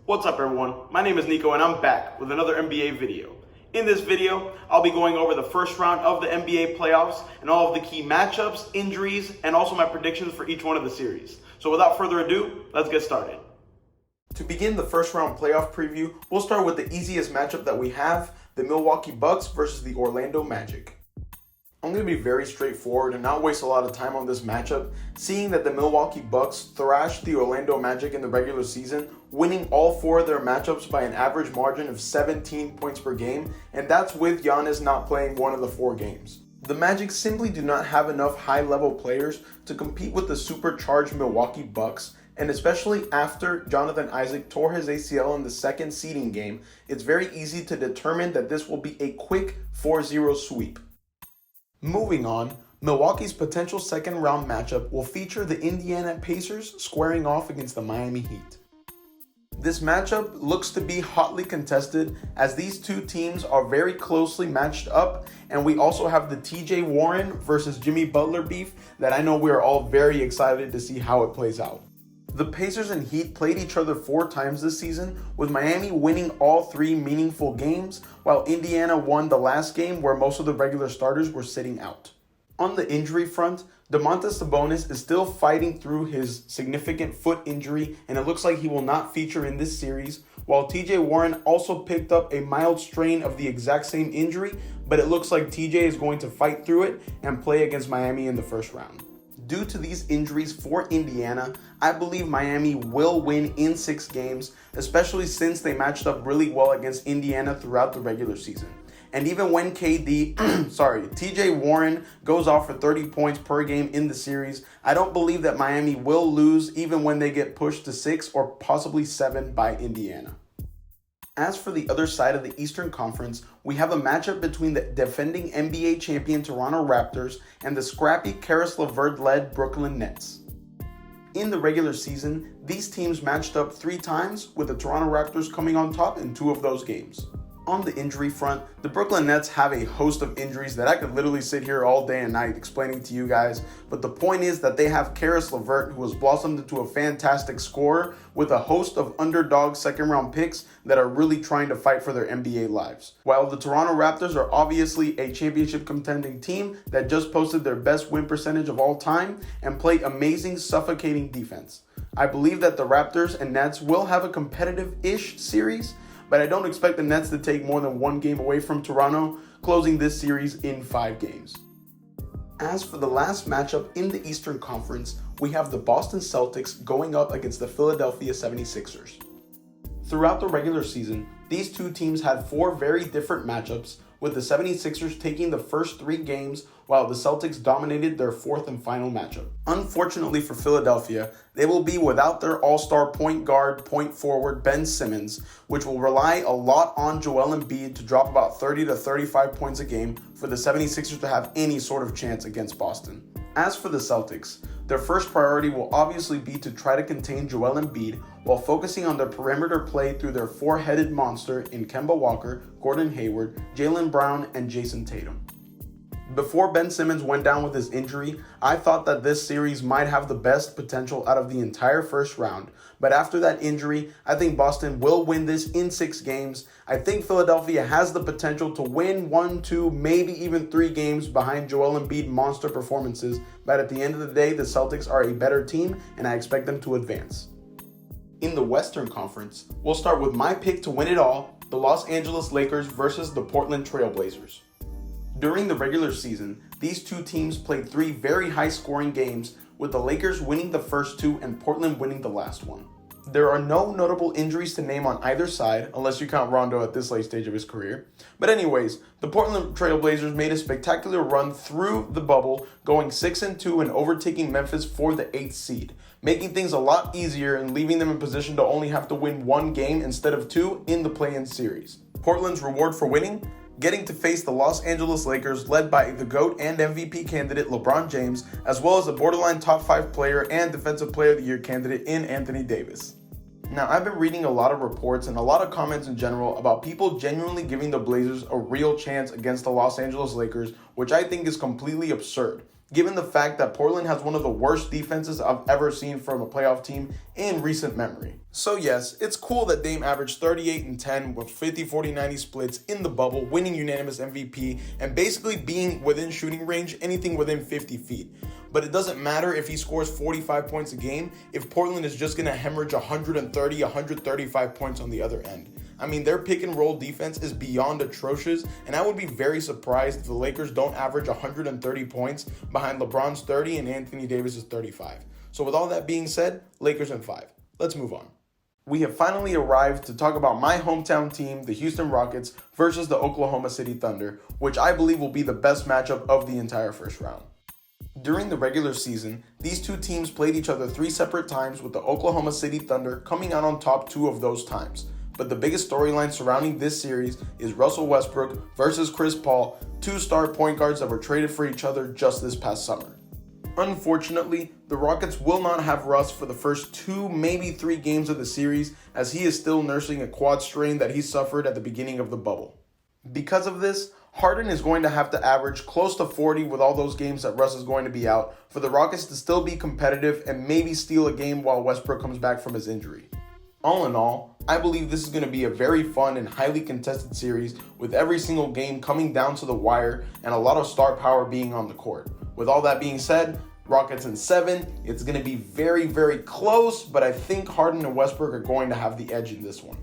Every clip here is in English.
What's up everyone, my name is Nico and I'm back with another NBA video. In this video, I'll be going over the first round of the NBA playoffs and all of the key matchups, injuries, and also my predictions for each one of the series. So without further ado, let's get started. To begin the first round playoff preview, we'll start with the easiest matchup that we have, the Milwaukee Bucks versus the Orlando Magic. I'm going to be very straightforward and not waste a lot of time on this matchup, seeing that the Milwaukee Bucks thrashed the Orlando Magic in the regular season, winning all four of their matchups by an average margin of 17 points per game, and that's with Giannis not playing one of the 4 games. The Magic simply do not have enough high-level players to compete with the supercharged Milwaukee Bucks, and especially after Jonathan Isaac tore his ACL in the second seeding game, it's very easy to determine that this will be a quick 4-0 sweep. Moving on, Milwaukee's potential second round matchup will feature the Indiana Pacers squaring off against the Miami Heat. This matchup looks to be hotly contested as these two teams are very closely matched up, and we also have the TJ Warren versus Jimmy Butler beef that I know we are all very excited to see how it plays out. The Pacers and Heat played each other 4 times this season, with Miami winning all 3 meaningful games, while Indiana won the last game where most of the regular starters were sitting out. On the injury front, Domantas Sabonis is still fighting through his significant foot injury, and it looks like he will not feature in this series, while TJ Warren also picked up a mild strain of the exact same injury, but it looks like TJ is going to fight through it and play against Miami in the first round. Due to these injuries for Indiana, I believe Miami will win in 6 games, especially since they matched up really well against Indiana throughout the regular season. And even when TJ Warren goes off for 30 points per game in the series, I don't believe that Miami will lose even when they get pushed to 6 or possibly 7 by Indiana. As for the other side of the Eastern Conference, we have a matchup between the defending NBA champion Toronto Raptors and the scrappy Caris LeVert-led Brooklyn Nets. In the regular season, these teams matched up 3 times, with the Toronto Raptors coming on top in 2 of those games. On the injury front, the Brooklyn Nets have a host of injuries that I could literally sit here all day and night explaining to you guys, but the point is that they have Caris LeVert, who has blossomed into a fantastic scorer, with a host of underdog second-round picks that are really trying to fight for their NBA lives. While the Toronto Raptors are obviously a championship contending team that just posted their best win percentage of all time and play amazing, suffocating defense. I believe that the Raptors and Nets will have a competitive-ish series, but I don't expect the Nets to take more than 1 game away from Toronto, closing this series in 5 games. As for the last matchup in the Eastern Conference, we have the Boston Celtics going up against the Philadelphia 76ers. Throughout the regular season, these two teams had 4 very different matchups, with the 76ers taking the first 3 games while the Celtics dominated their 4th and final matchup. Unfortunately for Philadelphia, they will be without their all-star point guard, point forward Ben Simmons, which will rely a lot on Joel Embiid to drop about 30 to 35 points a game for the 76ers to have any sort of chance against Boston. As for the Celtics, their first priority will obviously be to try to contain Joel Embiid while focusing on their perimeter play through their 4-headed monster in Kemba Walker, Gordon Hayward, Jaylen Brown, and Jason Tatum. Before Ben Simmons went down with his injury, I thought that this series might have the best potential out of the entire first round, but after that injury, I think Boston will win this in 6 games. I think Philadelphia has the potential to win 1, 2, maybe even 3 games behind Joel Embiid monster performances, but at the end of the day, the Celtics are a better team, and I expect them to advance. In the Western Conference, we'll start with my pick to win it all, the Los Angeles Lakers versus the Portland Trail Blazers. During the regular season, these two teams played 3 very high-scoring games, with the Lakers winning the first 2 and Portland winning the last one. There are no notable injuries to name on either side, unless you count Rondo at this late stage of his career. But anyways, the Portland Trail Blazers made a spectacular run through the bubble, going 6-2 and overtaking Memphis for the 8th seed, making things a lot easier and leaving them in position to only have to win 1 game instead of 2 in the play-in series. Portland's reward for winning? Getting to face the Los Angeles Lakers led by the GOAT and MVP candidate LeBron James, as well as a borderline top 5 player and Defensive Player of the Year candidate in Anthony Davis. Now, I've been reading a lot of reports and a lot of comments in general about people genuinely giving the Blazers a real chance against the Los Angeles Lakers, which I think is completely absurd, given the fact that Portland has one of the worst defenses I've ever seen from a playoff team in recent memory. So yes, it's cool that Dame averaged 38 and 10 with 50-40-90 splits in the bubble, winning unanimous MVP, and basically being within shooting range, anything within 50 feet. But it doesn't matter if he scores 45 points a game if Portland is just going to hemorrhage 130, 135 points on the other end. I mean, their pick and roll defense is beyond atrocious, and I would be very surprised if the Lakers don't average 130 points behind LeBron's 30 and Anthony Davis's 35. So with all that being said, Lakers in 5. Let's move on. We have finally arrived to talk about my hometown team, the Houston Rockets, versus the Oklahoma City Thunder, which I believe will be the best matchup of the entire first round. During the regular season, these two teams played each other 3 separate times, with the Oklahoma City Thunder coming out on top 2 of those times. But the biggest storyline surrounding this series is Russell Westbrook versus Chris Paul, 2 star point guards that were traded for each other just this past summer. Unfortunately, the Rockets will not have Russ for the first 2, maybe 3 games of the series, as he is still nursing a quad strain that he suffered at the beginning of the bubble. Because of this, Harden is going to have to average close to 40 with all those games that Russ is going to be out for the Rockets to still be competitive and maybe steal a game while Westbrook comes back from his injury. All in all, I believe this is going to be a very fun and highly contested series, with every single game coming down to the wire and a lot of star power being on the court. With all that being said, Rockets in 7, it's going to be very, very close, but I think Harden and Westbrook are going to have the edge in this one.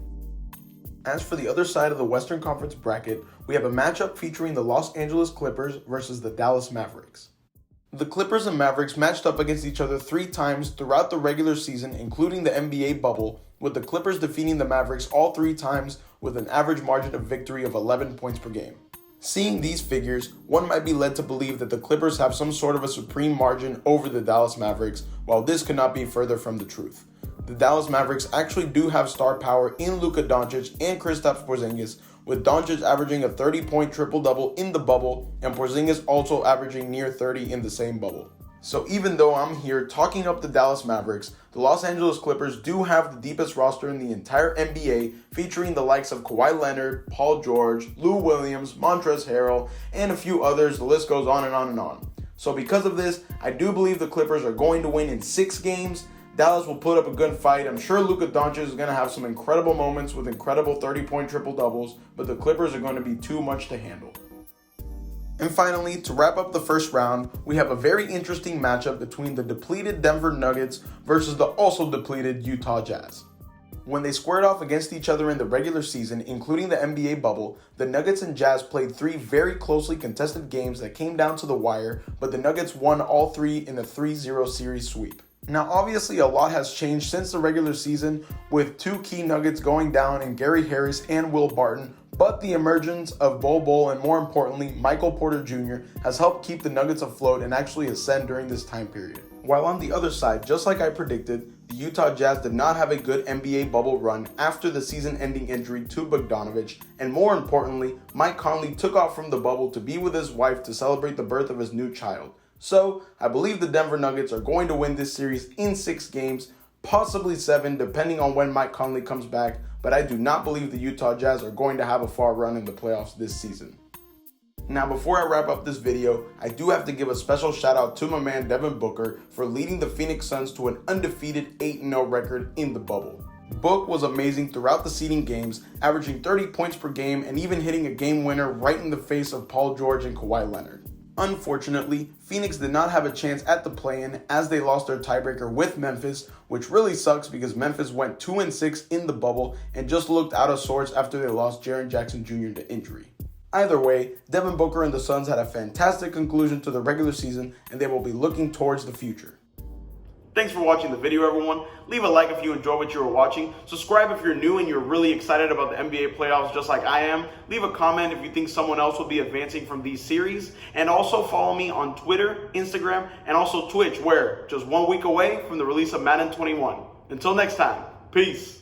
As for the other side of the Western Conference bracket, we have a matchup featuring the Los Angeles Clippers versus the Dallas Mavericks. The Clippers and Mavericks matched up against each other 3 times throughout the regular season, including the NBA bubble, with the Clippers defeating the Mavericks all 3 times with an average margin of victory of 11 points per game. Seeing these figures, one might be led to believe that the Clippers have some sort of a supreme margin over the Dallas Mavericks, while this could not be further from the truth. The Dallas Mavericks actually do have star power in Luka Doncic and Kristaps Porzingis, with Doncic averaging a 30-point triple-double in the bubble and Porzingis also averaging near 30 in the same bubble. So even though I'm here talking up the Dallas Mavericks, the Los Angeles Clippers do have the deepest roster in the entire NBA, featuring the likes of Kawhi Leonard, Paul George, Lou Williams, Montrezl Harrell, and a few others. The list goes on and on and on. So because of this, I do believe the Clippers are going to win in 6 games. Dallas will put up a good fight. I'm sure Luka Doncic is going to have some incredible moments with incredible 30-point triple-doubles, but the Clippers are going to be too much to handle. And finally, to wrap up the first round, we have a very interesting matchup between the depleted Denver Nuggets versus the also depleted Utah Jazz. When they squared off against each other in the regular season, including the NBA bubble, the Nuggets and Jazz played 3 very closely contested games that came down to the wire, but the Nuggets won all 3 in a 3-0 series sweep. Now, obviously, a lot has changed since the regular season, with 2 key Nuggets going down in Gary Harris and Will Barton, but the emergence of Bol Bol and, more importantly, Michael Porter Jr. has helped keep the Nuggets afloat and actually ascend during this time period. While on the other side, just like I predicted, the Utah Jazz did not have a good NBA bubble run after the season-ending injury to Bogdanovic, and more importantly, Mike Conley took off from the bubble to be with his wife to celebrate the birth of his new child. So, I believe the Denver Nuggets are going to win this series in 6 games, possibly 7, depending on when Mike Conley comes back, but I do not believe the Utah Jazz are going to have a far run in the playoffs this season. Now, before I wrap up this video, I do have to give a special shout out to my man Devin Booker for leading the Phoenix Suns to an undefeated 8-0 record in the bubble. Book was amazing throughout the seeding games, averaging 30 points per game and even hitting a game winner right in the face of Paul George and Kawhi Leonard. Unfortunately, Phoenix did not have a chance at the play-in as they lost their tiebreaker with Memphis, which really sucks because Memphis went 2-6 in the bubble and just looked out of sorts after they lost Jaren Jackson Jr. to injury. Either way, Devin Booker and the Suns had a fantastic conclusion to the regular season, and they will be looking towards the future. Thanks for watching the video, everyone. Leave a like if you enjoyed what you were watching. Subscribe if you're new and you're really excited about the NBA playoffs just like I am. Leave a comment if you think someone else will be advancing from these series. And also follow me on Twitter, Instagram, and also Twitch, where just 1 week away from the release of Madden 21. Until next time, peace.